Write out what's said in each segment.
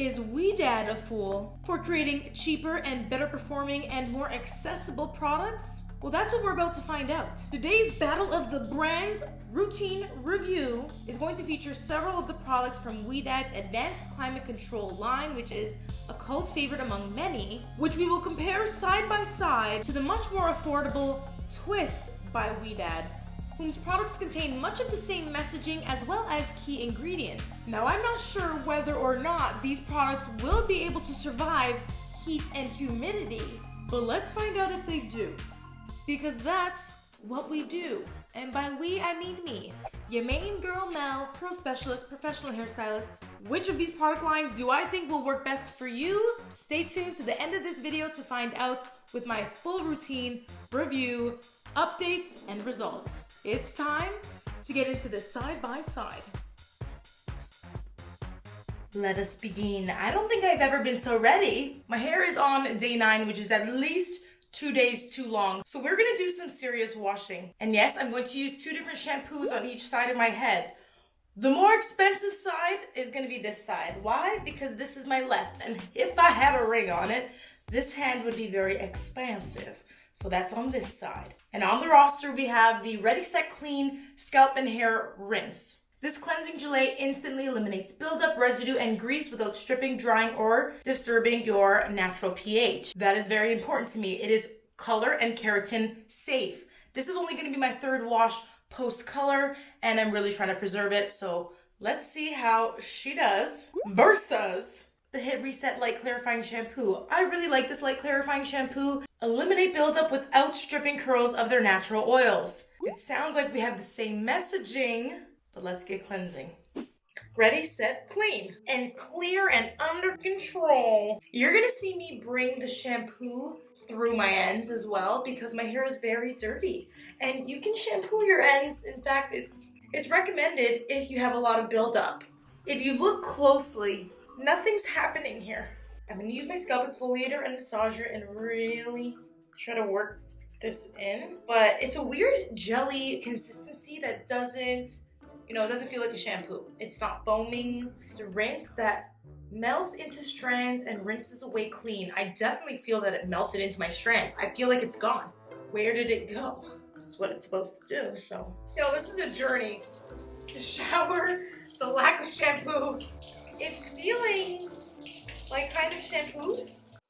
Is Ouidad a fool for creating cheaper and better performing and more accessible products? Well, that's what we're about to find out. Today's Battle of the Brands routine review is going to feature several of the products from Ouidad's Advanced Climate Control line, which is a cult favorite among many, which we will compare side by side to the much more affordable Twist by Ouidad, whose products contain much of the same messaging as well as key ingredients. Now, I'm not sure whether or not these products will be able to survive heat and humidity, but let's find out if they do. Because that's what we do. And by we, I mean me, your main girl Mel, pro specialist, professional hairstylist. Which of these product lines do I think will work best for you? Stay tuned to the end of this video to find out with my full routine, review, updates, and results. It's time to get into this side by side. Let us begin. I don't think I've ever been so ready. My hair is on day 9, which is at least 2 days too long. So we're gonna do some serious washing. And yes, I'm going to use 2 different shampoos on each side of my head. The more expensive side is gonna be this side. Why? Because this is my left. And if I had a ring on it, this hand would be very expansive. So that's on this side. And on the roster, we have the Ready Set Clean Scalp and Hair Rinse. This cleansing gelée instantly eliminates buildup, residue, and grease without stripping, drying, or disturbing your natural pH. That is very important to me. It is color and keratin safe. This is only gonna be my 3rd wash post-color, and I'm really trying to preserve it. So let's see how she does versus the Hit Reset Light Clarifying Shampoo. I really like this light clarifying shampoo. Eliminate buildup without stripping curls of their natural oils. It sounds like we have the same messaging, but let's get cleansing. Ready, set, clean. And clear and under control. You're gonna see me bring the shampoo through my ends as well because my hair is very dirty. And you can shampoo your ends. In fact, it's recommended if you have a lot of buildup. If you look closely, nothing's happening here. I'm gonna use my scalp exfoliator and massager and really try to work this in. But it's a weird jelly consistency that doesn't feel like a shampoo. It's not foaming. It's a rinse that melts into strands and rinses away clean. I definitely feel that it melted into my strands. I feel like it's gone. Where did it go? That's what it's supposed to do. So, this is a journey. The shower, the lack of shampoo. It's feeling like kind of shampoo.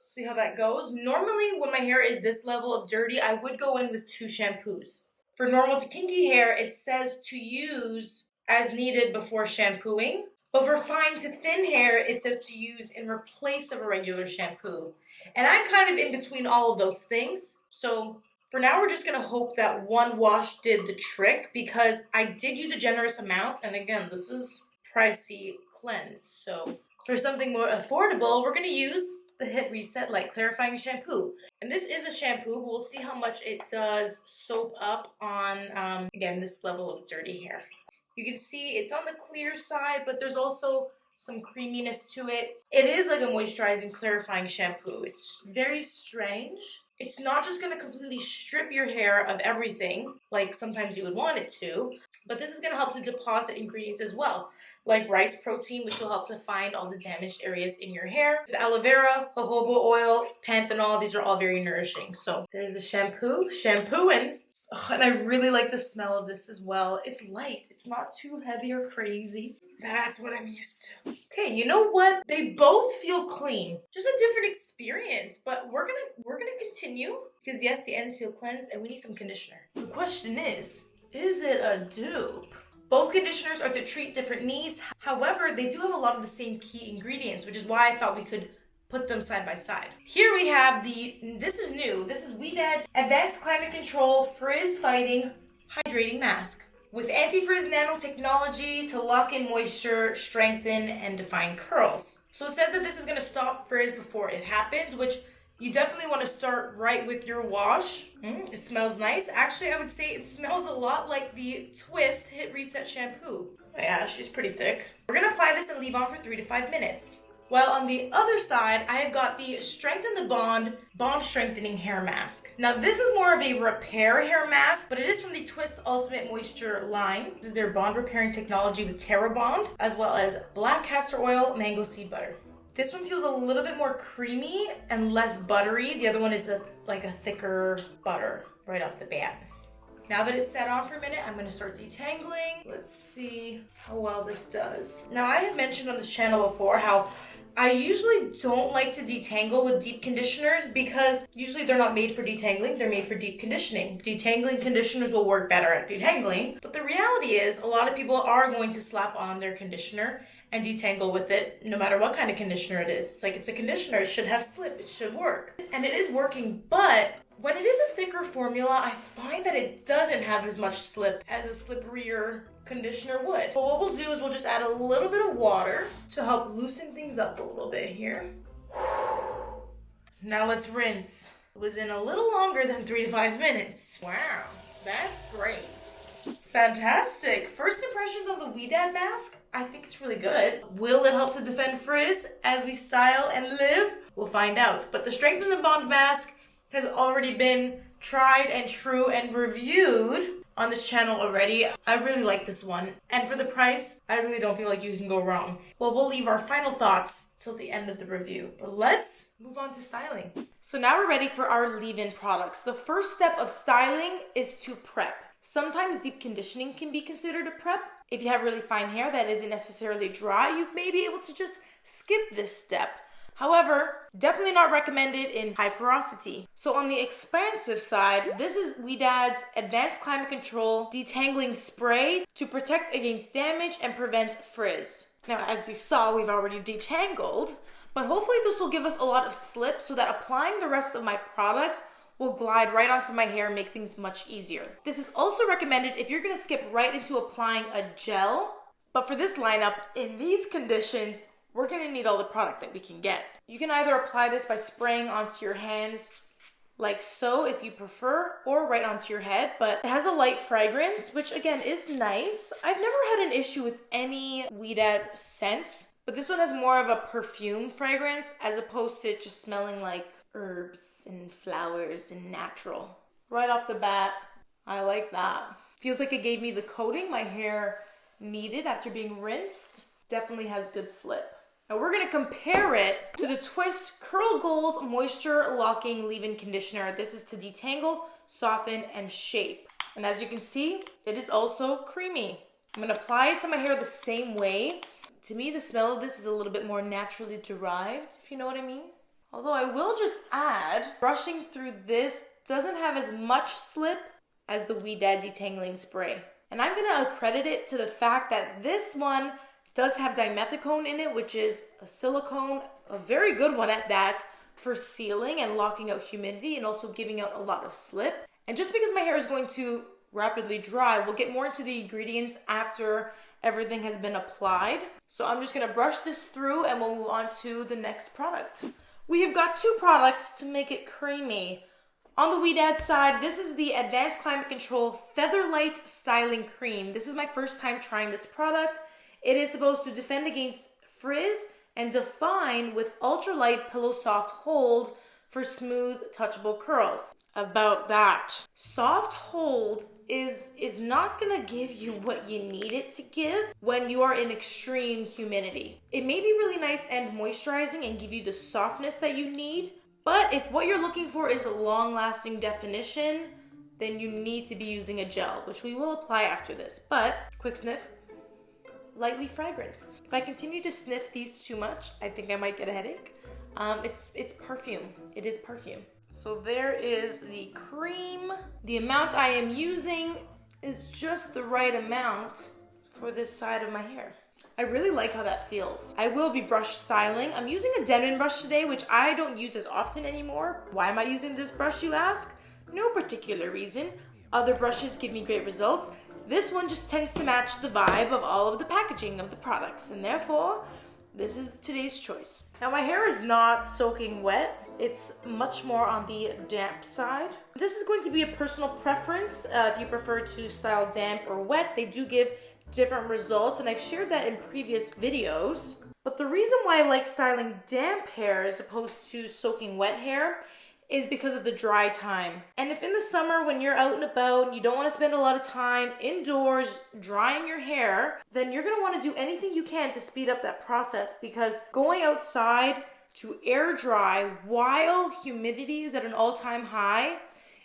See how that goes. Normally, when my hair is this level of dirty, I would go in with 2 shampoos. For normal to kinky hair, it says to use as needed before shampooing. But for fine to thin hair, it says to use in replace of a regular shampoo. And I'm kind of in between all of those things. So for now, we're just gonna hope that 1 wash did the trick because I did use a generous amount. And again, this is pricey cleanse. So for something more affordable, we're gonna use the Hit Reset Light Clarifying Shampoo. And this is a shampoo. We'll see how much it does soap up on, again, this level of dirty hair. You can see it's on the clear side, but there's also some creaminess to it. It is like a moisturizing, clarifying shampoo. It's very strange. It's not just gonna completely strip your hair of everything, like sometimes you would want it to, but this is gonna help to deposit ingredients as well, like rice protein, which will help to find all the damaged areas in your hair. There's aloe vera, jojoba oil, panthenol. These are all very nourishing. So there's the shampooing. And I really like the smell of this as well. It's light. It's not too heavy or crazy. That's what I'm used to. Okay, you know what? They both feel clean. Just a different experience, but we're gonna continue because yes, the ends feel cleansed and we need some conditioner. The question is it a dupe? Both conditioners are to treat different needs. However, they do have a lot of the same key ingredients, which is why I thought we could put them side by side. Here we have this is new. This is Ouidad's Advanced Climate Control Frizz-Fighting Hydrating Mask with anti-frizz nanotechnology to lock in moisture, strengthen, and define curls. So it says that this is gonna stop frizz before it happens, which you definitely wanna start right with your wash. It smells nice. Actually, I would say it smells a lot like the Twist Hit Reset Shampoo. Yeah, she's pretty thick. We're gonna apply this and leave on for 3 to 5 minutes. While on the other side, I have got the Strengthen the Bond Strengthening Hair Mask. Now this is more of a repair hair mask, but it is from the Twist Ultimate Moisture line. This is their bond repairing technology with Terra Bond, as well as black castor oil, mango seed butter. This one feels a little bit more creamy and less buttery. The other one is like a thicker butter right off the bat. Now that it's sat on for a minute, I'm gonna start detangling. Let's see how well this does. Now, I have mentioned on this channel before how I usually don't like to detangle with deep conditioners because usually they're not made for detangling, they're made for deep conditioning. Detangling conditioners will work better at detangling, but the reality is a lot of people are going to slap on their conditioner and detangle with it no matter what kind of conditioner it is. It's like, it's a conditioner, it should have slip, it should work. And it is working, but when it is a thicker formula, I find that it doesn't have as much slip as a slipperier conditioner would. But what we'll do is we'll just add a little bit of water to help loosen things up a little bit here. Now let's rinse. It was in a little longer than 3 to 5 minutes. Wow, that's great. Fantastic. First impressions of the Ouidad mask, I think it's really good. Will it help to defend frizz as we style and live? We'll find out. But the Strength in the Bond mask has already been tried and true and reviewed on this channel already. I really like this one. And for the price, I really don't feel like you can go wrong. Well, we'll leave our final thoughts till the end of the review. But let's move on to styling. So now we're ready for our leave-in products. The first step of styling is to prep. Sometimes deep conditioning can be considered a prep. If you have really fine hair that isn't necessarily dry, you may be able to just skip this step. However, definitely not recommended in high porosity. So on the expansive side, this is Ouidad's Advanced Climate Control Detangling Spray to protect against damage and prevent frizz. Now, as you saw, we've already detangled, but hopefully this will give us a lot of slip so that applying the rest of my products will glide right onto my hair and make things much easier. This is also recommended if you're gonna skip right into applying a gel, but for this lineup, in these conditions, we're gonna need all the product that we can get. You can either apply this by spraying onto your hands like so if you prefer, or right onto your head, but it has a light fragrance, which again is nice. I've never had an issue with any Ouidad scents, but this one has more of a perfume fragrance as opposed to just smelling like herbs and flowers and natural. Right off the bat, I like that. Feels like it gave me the coating my hair needed after being rinsed. Definitely has good slip. Now we're gonna compare it to the Twist Curl Goals Moisture Locking Leave-In Conditioner. This is to detangle, soften, and shape. And as you can see, it is also creamy. I'm gonna apply it to my hair the same way. To me, the smell of this is a little bit more naturally derived, if you know what I mean. Although I will just add, brushing through this doesn't have as much slip as the Ouidad Detangling Spray. And I'm gonna accredit it to the fact that this one does have dimethicone in it, which is a silicone, a very good one at that, for sealing and locking out humidity and also giving out a lot of slip. And just because my hair is going to rapidly dry, we'll get more into the ingredients after everything has been applied. So I'm just gonna brush this through and we'll move on to the next product. We have got 2 products to make it creamy. On the Ouidad side, this is the Advanced Climate Control Featherlight Styling Cream. This is my first time trying this product. It is supposed to defend against frizz and define with ultralight pillow soft hold for smooth, touchable curls. About that. Soft hold is not gonna give you what you need it to give when you are in extreme humidity. It may be really nice and moisturizing and give you the softness that you need, but if what you're looking for is a long-lasting definition, then you need to be using a gel, which we will apply after this. But, quick sniff. Lightly fragranced. If I continue to sniff these too much, I think I might get a headache. It's perfume. It is perfume. So there is the cream. The amount I am using is just the right amount for this side of my hair. I really like how that feels. I will be brush styling. I'm using a Denon brush today, which I don't use as often anymore. Why am I using this brush, you ask? No particular reason. Other brushes give me great results. This one just tends to match the vibe of all of the packaging of the products, and therefore, this is today's choice. Now my hair is not soaking wet. It's much more on the damp side. This is going to be a personal preference. If you prefer to style damp or wet, they do give different results, and I've shared that in previous videos. But the reason why I like styling damp hair as opposed to soaking wet hair is because of the dry time. And if in the summer when you're out and about and you don't want to spend a lot of time indoors drying your hair, then you're going to want to do anything you can to speed up that process, because going outside to air dry while humidity is at an all-time high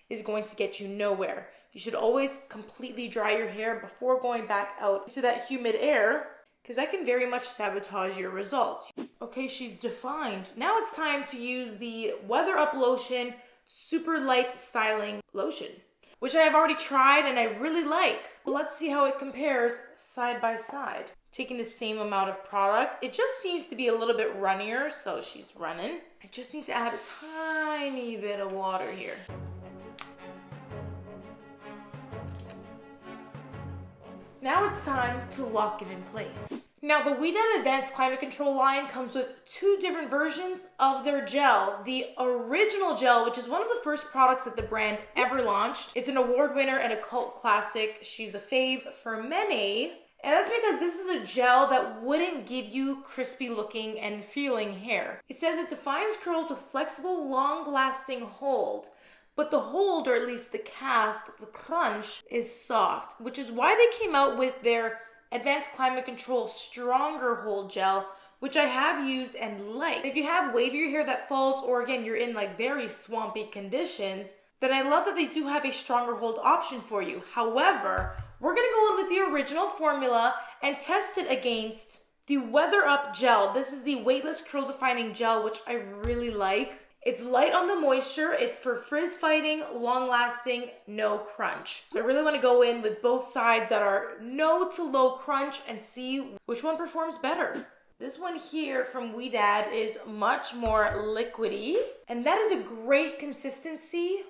is going to get you nowhere. You should always completely dry your hair before going back out into that humid air, because that can very much sabotage your results. Okay, she's defined. Now it's time to use the Weather Up Lotion Super Light Styling Lotion, which I have already tried and I really like. Let's see how it compares side by side. Taking the same amount of product, it just seems to be a little bit runnier, so she's running. I just need to add a tiny bit of water here. Now it's time to lock it in place. Now the Ouidad Advanced Climate Control line comes with two different versions of their gel. The original gel, which is one of the first products that the brand ever launched. It's an award winner and a cult classic. She's a fave for many. And that's because this is a gel that wouldn't give you crispy looking and feeling hair. It says it defines curls with flexible, long-lasting hold. But the hold, or at least the cast, the crunch, is soft, which is why they came out with their Advanced Climate Control Stronger Hold Gel, which I have used and like. If you have wavier hair that falls, or again, you're in like very swampy conditions, then I love that they do have a stronger hold option for you. However, we're gonna go in with the original formula and test it against the Weather Up Gel. This is the weightless curl defining gel, which I really like. It's light on the moisture, it's for frizz-fighting, long-lasting, no crunch. So I really want to go in with both sides that are no to low crunch and see which one performs better. This one here from Ouidad is much more liquidy, and that is a great consistency.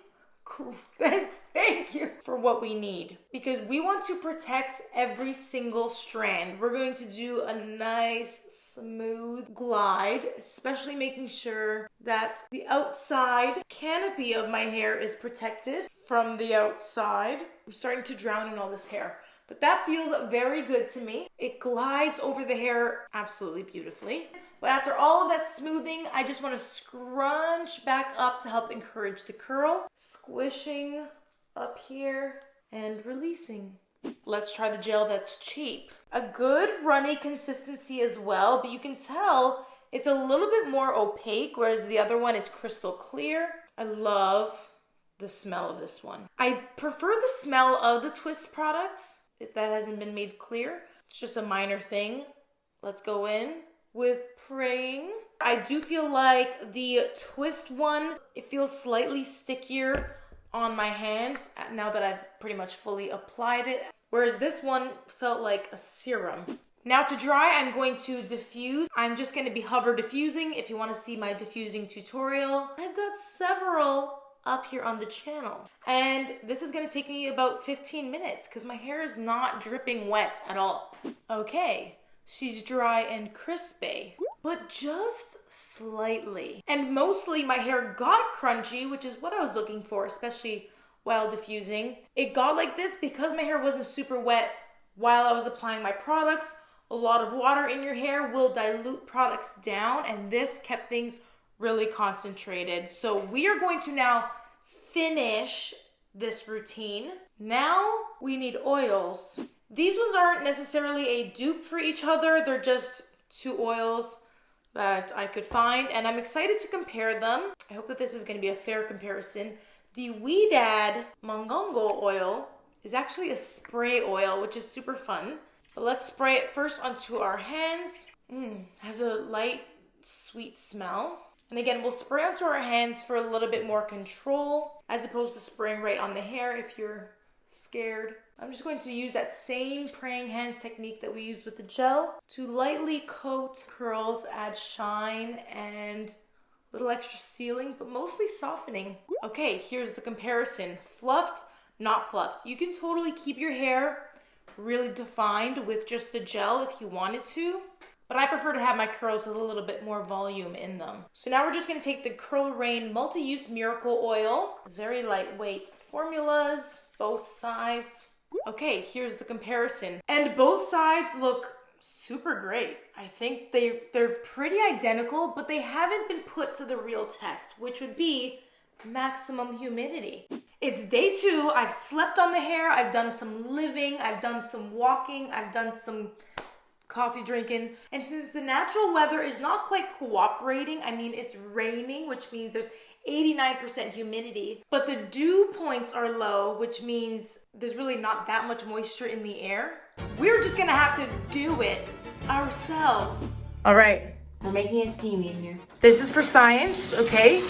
Thank you for what we need, because we want to protect every single strand. We're going to do a nice smooth glide, especially making sure that the outside canopy of my hair is protected from the outside. I'm starting to drown in all this hair, but that feels very good to me. It glides over the hair absolutely beautifully. But after all of that smoothing, I just want to scrunch back up to help encourage the curl. Squishing up here and releasing. Let's try the gel that's cheap. A good runny consistency as well, but you can tell it's a little bit more opaque, whereas the other one is crystal clear. I love the smell of this one. I prefer the smell of the Twist products, if that hasn't been made clear. It's just a minor thing. Let's go in with Praying. I do feel like the Twist one, it feels slightly stickier on my hands now that I've pretty much fully applied it, whereas this one felt like a serum. Now to dry, I'm going to diffuse. I'm just going to be hover diffusing. If you want to see my diffusing tutorial, I've got several up here on the channel. And this is going to take me about 15 minutes because my hair is not dripping wet at all. Okay, she's dry and crispy, but just slightly. And mostly my hair got crunchy, which is what I was looking for, especially while diffusing. It got like this because my hair wasn't super wet while I was applying my products. A lot of water in your hair will dilute products down, and this kept things really concentrated. So we are going to now finish this routine. Now we need oils. These ones aren't necessarily a dupe for each other. They're just two oils that I could find, and I'm excited to compare them. I hope that this is going to be a fair comparison. The Ouidad Mongongo oil is actually a spray oil, which is super fun. But let's spray it first onto our hands. Has a light, sweet smell. And again, we'll spray onto our hands for a little bit more control, as opposed to spraying right on the hair if you're scared. I'm just going to use that same praying hands technique that we used with the gel to lightly coat curls, add shine and a little extra sealing, but mostly softening. Okay, here's the comparison. Fluffed, not fluffed. You can totally keep your hair really defined with just the gel if you wanted to, but I prefer to have my curls with a little bit more volume in them. So now we're just going to take the Curl Rain Multi-Use Miracle Oil, very lightweight formulas, both sides. Okay, here's the comparison. And both sides look super great. I think they're pretty identical, but they haven't been put to the real test, which would be maximum humidity. It's day 2. I've slept on the hair. I've done some living. I've done some walking. I've done some coffee drinking. And since the natural weather is not quite cooperating, I mean, it's raining, which means there's 89% humidity, but the dew points are low, which means there's really not that much moisture in the air. We're just gonna have to do it ourselves. All right. We're making it steamy in here. This is for science, okay?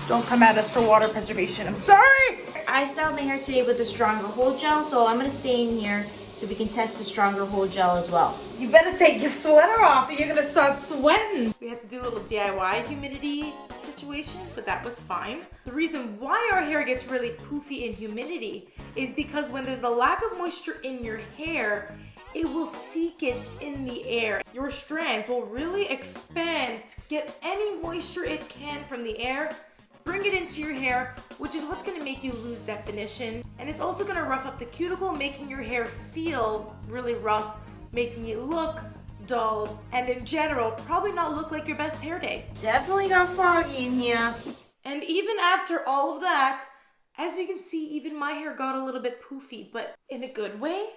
Don't come at us for water preservation. I'm sorry. I styled my hair today with the stronger hold gel, so I'm gonna stay in here so we can test the stronger hold gel as well. You better take your sweater off or you're gonna start sweating. We had to do a little DIY humidity situation, but that was fine. The reason why our hair gets really poofy in humidity is because when there's the lack of moisture in your hair, it will seek it in the air. Your strands will really expand to get any moisture it can from the air, bring it into your hair, which is what's gonna make you lose definition. And it's also gonna rough up the cuticle, making your hair feel really rough, making it look dull, and in general, probably not look like your best hair day. Definitely got foggy in here. And even after all of that, as you can see, even my hair got a little bit poofy, but in a good way.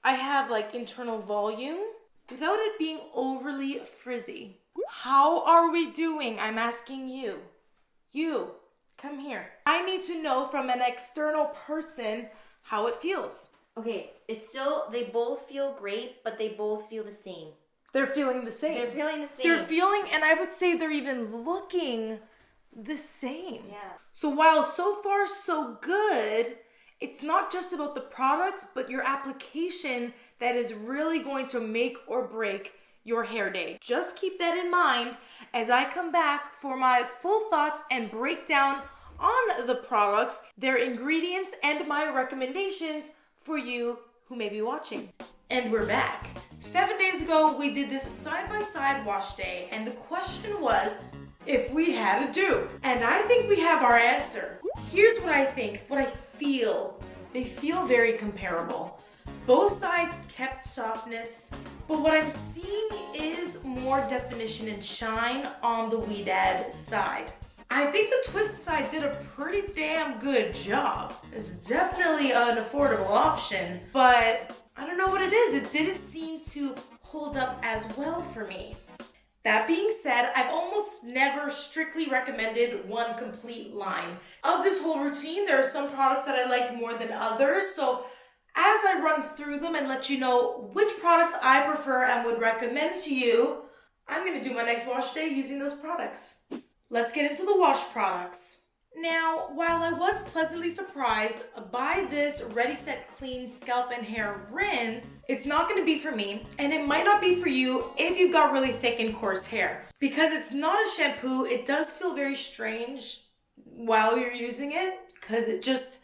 I have like internal volume without it being overly frizzy. How are we doing? I'm asking you. You, come here. I need to know from an external person how it feels. Okay, it's still, they both feel great, but they both feel the same. They're feeling the same. They're feeling the same. They're feeling, and I would say they're even looking the same. Yeah. So while so far so good, it's not just about the products, but your application that is really going to make or break your hair day. Just keep that in mind as I come back for my full thoughts and breakdown on the products, their ingredients, and my recommendations for you who may be watching. And we're back. 7 days ago, we did this side-by-side wash day, and the question was if we had a do. And I think we have our answer. Here's what I think, what I feel. They feel very comparable. Both sides kept softness, but what I'm seeing is more definition and shine on the Ouidad side. I think the twist side did a pretty damn good job. It's definitely an affordable option, but I don't know what it is. It didn't seem to hold up as well for me. That being said, I've almost never strictly recommended one complete line. Of this whole routine, there are some products that I liked more than others, so as I run through them and let you know which products I prefer and would recommend to you, I'm gonna do my next wash day using those products. Let's get into the wash products. Now, while I was pleasantly surprised by this Ready Set Clean Scalp and Hair Rinse, it's not gonna be for me, and it might not be for you if you've got really thick and coarse hair. Because it's not a shampoo, it does feel very strange while you're using it, because it just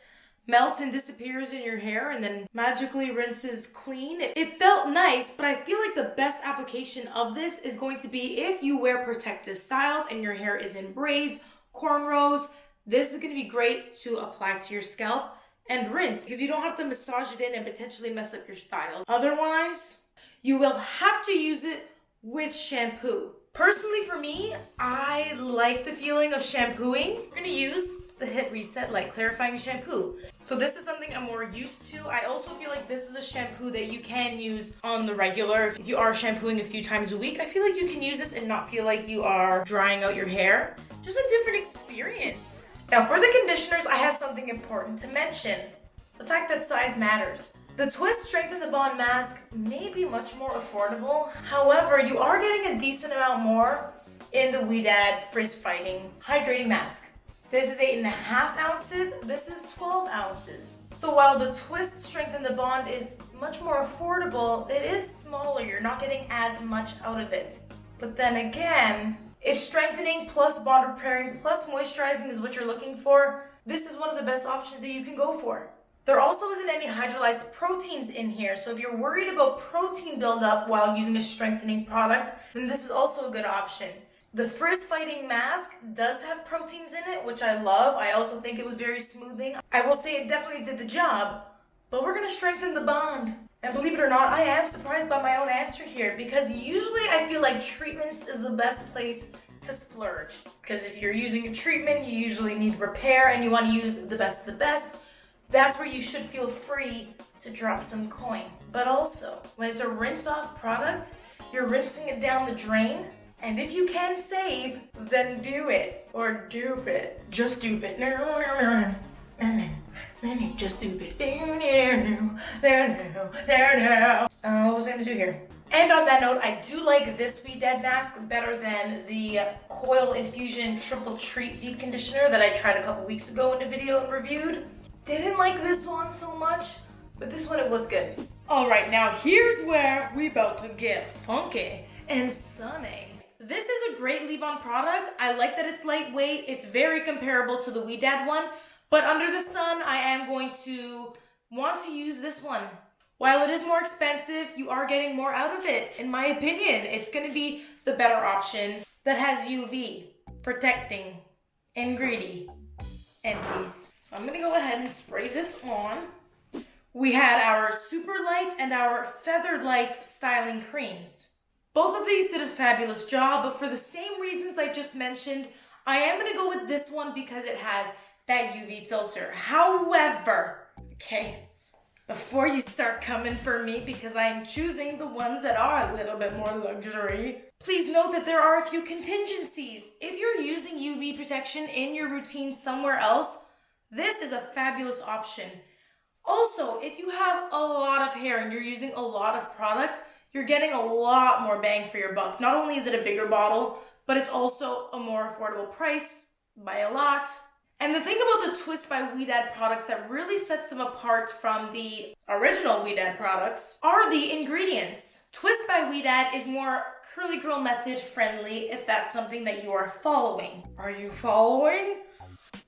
melts and disappears in your hair and then magically rinses clean. It felt nice, but I feel like the best application of this is going to be if you wear protective styles and your hair is in braids, cornrows. This is going to be great to apply to your scalp and rinse because you don't have to massage it in and potentially mess up your styles. Otherwise, you will have to use it with shampoo. Personally for me, I like the feeling of shampooing. We're going to use the Hit Reset Light Clarifying Shampoo. So this is something I'm more used to. I also feel like this is a shampoo that you can use on the regular. If you are shampooing a few times a week, I feel like you can use this and not feel like you are drying out your hair. Just a different experience. Now for the conditioners, I have something important to mention. The fact that size matters. The Twist Strengthen the Bond Mask may be much more affordable. However, you are getting a decent amount more in the Ouidad Frizz-Fighting Hydrating Mask. This is 8.5 ounces, this is 12 ounces. So while the Twist Strengthen the Bond is much more affordable, it is smaller, you're not getting as much out of it. But then again, if strengthening plus bond repairing plus moisturizing is what you're looking for, this is one of the best options that you can go for. There also isn't any hydrolyzed proteins in here, so if you're worried about protein buildup while using a strengthening product, then this is also a good option. The Frizz-Fighting mask does have proteins in it, which I love. I also think it was very smoothing. I will say it definitely did the job, but we're gonna strengthen the bond. And believe it or not, I am surprised by my own answer here because usually I feel like treatments is the best place to splurge. Because if you're using a treatment, you usually need repair and you want to use the best of the best. That's where you should feel free to drop some coin. But also, when it's a rinse-off product, you're rinsing it down the drain. And if you can save, then do it. Or dupe it. Just dupe it. Just dupe it. What was I gonna do here? And on that note, I do like this Ouidad mask better than the Coil Infusion Triple Treat Deep Conditioner that I tried a couple weeks ago in a video and reviewed. Didn't like this one so much, but this one, it was good. All right, now here's where we about to get funky and sunny. This is a great leave-on product. I like that it's lightweight. It's very comparable to the Ouidad one, but under the sun, I am going to want to use this one. While it is more expensive, you are getting more out of it. In my opinion, it's gonna be the better option that has UV, protecting, ingredient, empties. So I'm gonna go ahead and spray this on. We had our Super Light and our Featherlight styling creams. Both of these did a fabulous job, but for the same reasons I just mentioned, I am gonna go with this one because it has that UV filter. However, okay, before you start coming for me because I am choosing the ones that are a little bit more luxury, please note that there are a few contingencies. If you're using UV protection in your routine somewhere else, this is a fabulous option. Also, if you have a lot of hair and you're using a lot of product, you're getting a lot more bang for your buck. Not only is it a bigger bottle, but it's also a more affordable price by a lot. And the thing about the Twist by Ouidad products that really sets them apart from the original Ouidad products are the ingredients. Twist by Ouidad is more curly girl method friendly if that's something that you are following. Are you following?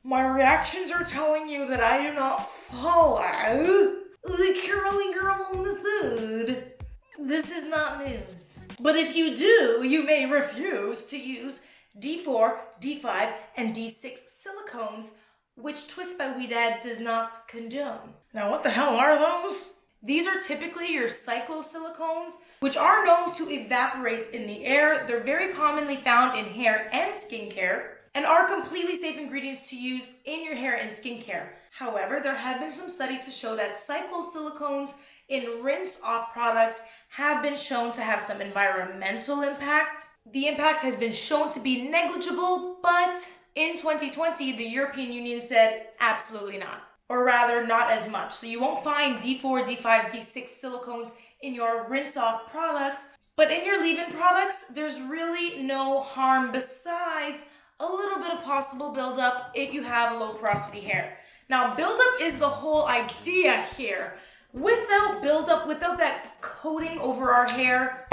My reactions are telling you that I do not follow the curly girl method. This is not news. But if you do, you may refuse to use D4, D5, and D6 silicones, which Twist by Ouidad does not condone. Now, what the hell are those? These are typically your cyclosilicones, which are known to evaporate in the air. They're very commonly found in hair and skincare, and are completely safe ingredients to use in your hair and skincare. However, there have been some studies to show that cyclosilicones in rinse-off products have been shown to have some environmental impact. The impact has been shown to be negligible, but in 2020, the European Union said absolutely not. Or rather, not as much. So you won't find D4, D5, D6 silicones in your rinse-off products, but in your leave-in products, there's really no harm besides a little bit of possible buildup if you have low porosity hair. Now, buildup is the whole idea here. Without buildup, without that coating over our hair,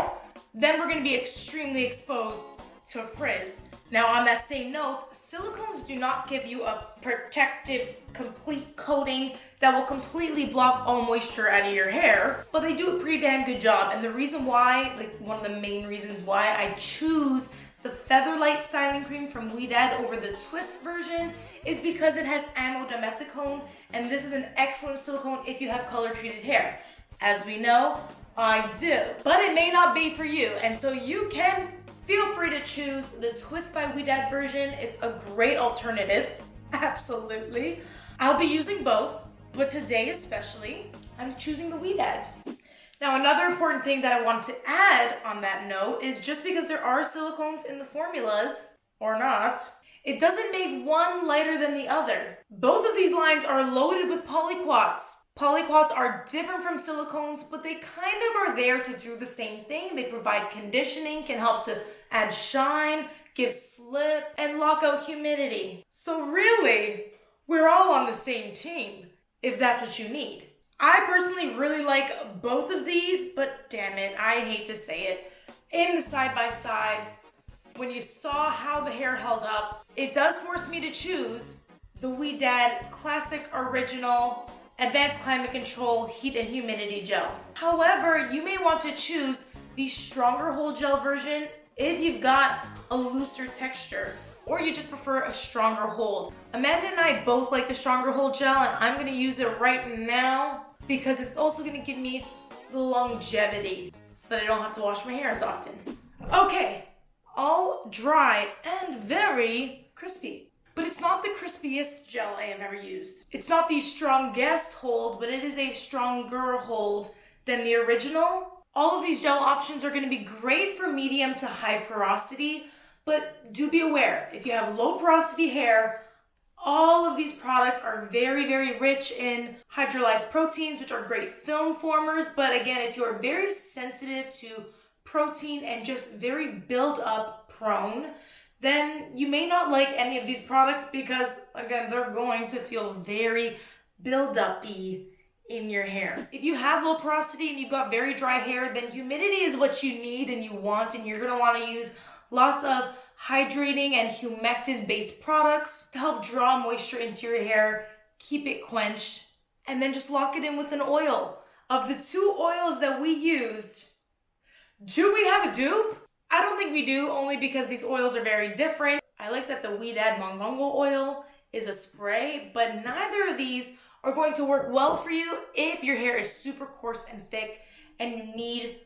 then we're gonna be extremely exposed to frizz. Now, on that same note, silicones do not give you a protective, complete coating that will completely block all moisture out of your hair, but they do a pretty damn good job. And the reason why, like one of the main reasons why I choose the Featherlight styling cream from Ouidad over the Twist version is because it has amodimethicone, and this is an excellent silicone if you have color treated hair. As we know, I do, but it may not be for you, and so you can feel free to choose the Twist by Ouidad version. It's a great alternative, absolutely. I'll be using both, but today especially, I'm choosing the Ouidad. Now, another important thing that I want to add on that note is just because there are silicones in the formulas, or not, it doesn't make one lighter than the other. Both of these lines are loaded with polyquats. Polyquats are different from silicones, but they kind of are there to do the same thing. They provide conditioning, can help to add shine, give slip, and lock out humidity. So really, we're all on the same team, if that's what you need. I personally really like both of these, but damn it, I hate to say it. In the side-by-side, when you saw how the hair held up, it does force me to choose the Ouidad Classic Original Advanced Climate Control Heat and Humidity Gel. However, you may want to choose the stronger hold gel version if you've got a looser texture, or you just prefer a stronger hold. Amanda and I both like the stronger hold gel, and I'm gonna use it right now because it's also gonna give me the longevity so that I don't have to wash my hair as often. Okay, all dry and very crispy. But it's not the crispiest gel I have ever used. It's not the strongest hold, but it is a stronger hold than the original. All of these gel options are gonna be great for medium to high porosity, but do be aware, if you have low porosity hair, all of these products are very, very rich in hydrolyzed proteins, which are great film formers. But again, if you are very sensitive to protein and just very build up prone, then you may not like any of these products because, again, they're going to feel very build-up-y in your hair. If you have low porosity and you've got very dry hair, then humidity is what you need and you want, and you're gonna wanna use lots of hydrating and humectant-based products to help draw moisture into your hair, keep it quenched, and then just lock it in with an oil. Of the 2 oils that we used, do we have a dupe? I don't think we do, only because these oils are very different. I like that the Ouidad Mongongo oil is a spray, but neither of these are going to work well for you if your hair is super coarse and thick and you need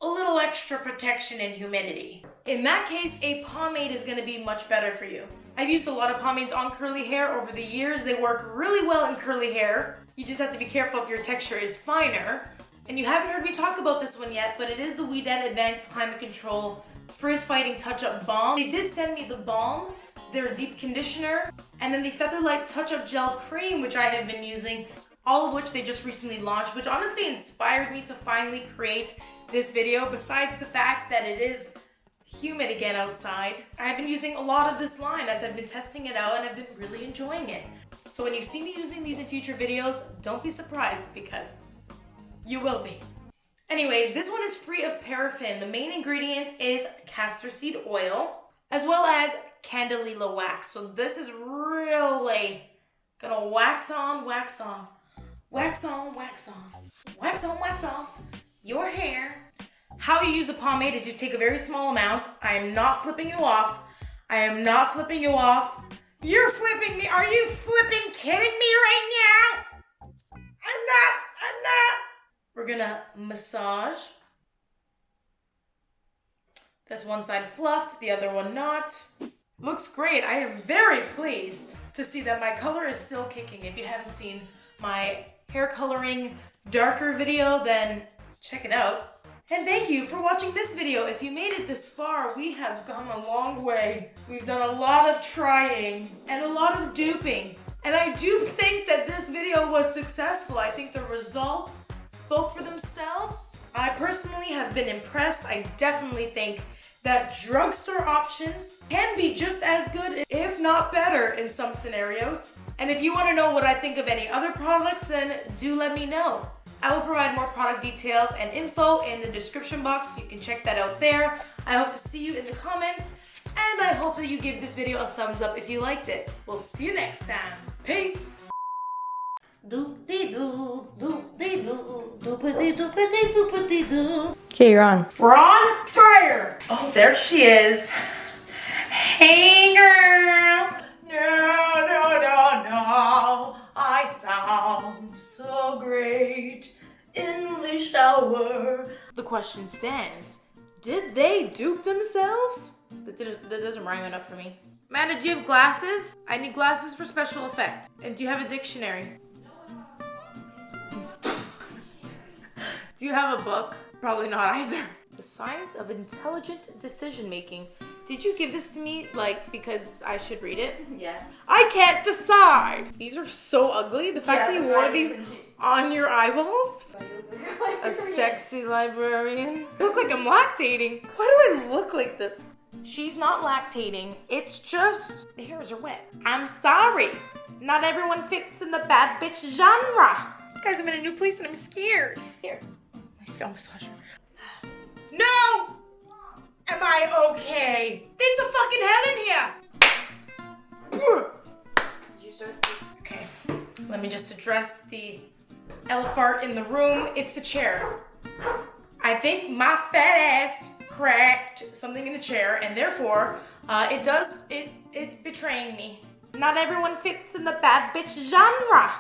a little extra protection and humidity. In that case, a pomade is gonna be much better for you. I've used a lot of pomades on curly hair over the years. They work really well in curly hair. You just have to be careful if your texture is finer. And you haven't heard me talk about this one yet, but it is the Ouidad Advanced Climate Control Frizz-Fighting Touch-Up Balm. They did send me the balm, their deep conditioner, and then the Featherlight Touch-Up Gel Cream, which I have been using, all of which they just recently launched, which honestly inspired me to finally create this video, besides the fact that it is humid again outside. I've been using a lot of this line as I've been testing it out, and I've been really enjoying it. So when you see me using these in future videos, don't be surprised because you will be. Anyways, this one is free of paraffin. The main ingredient is castor seed oil, as well as candelilla wax. So this is really gonna wax on, wax off, wax on, wax off, wax on, wax off your hair. How you use a pomade is you take a very small amount. I am not flipping you off. I am not flipping you off. You're flipping me. Are you flipping kidding me right now? I'm not. We're gonna massage. That's one side fluffed, the other one not. Looks great. I am very pleased to see that my color is still kicking. If you haven't seen my hair coloring darker video, then check it out. And thank you for watching this video. If you made it this far, we have gone a long way. We've done a lot of trying and a lot of duping. And I do think that this video was successful. I think the results spoke for themselves. I personally have been impressed. I definitely think that drugstore options can be just as good, if not better, in some scenarios. And if you want to know what I think of any other products, then do let me know. I will provide more product details and info in the description box, so you can check that out there. I hope to see you in the comments, and I hope that you give this video a thumbs up if you liked it. We'll see you next time. Peace! Okay, you're on. We're on fire! Oh, there she is. Hey, girl. No. I sound so great in the shower. The question stands. Did they dupe themselves? That doesn't rhyme enough for me. Amanda, do you have glasses? I need glasses for special effect. And do you have a dictionary? Do you have a book? Probably not either. The Science of Intelligent Decision Making. Did you give this to me, like, because I should read it? Yeah. I can't decide. These are so ugly. The fact that you wore these on your eyeballs. A sexy librarian. I look like I'm lactating. Why do I look like this? She's not lactating. It's just the hairs are wet. I'm sorry. Not everyone fits in the bad bitch genre. Guys, I'm in a new place and I'm scared. Here, my scalp massager. No! Am I okay? There's a fucking hell in here! Did you start? Okay, let me just address the elephant in the room. It's the chair. I think my fat ass cracked something in the chair, and therefore, it's betraying me. Not everyone fits in the bad bitch genre.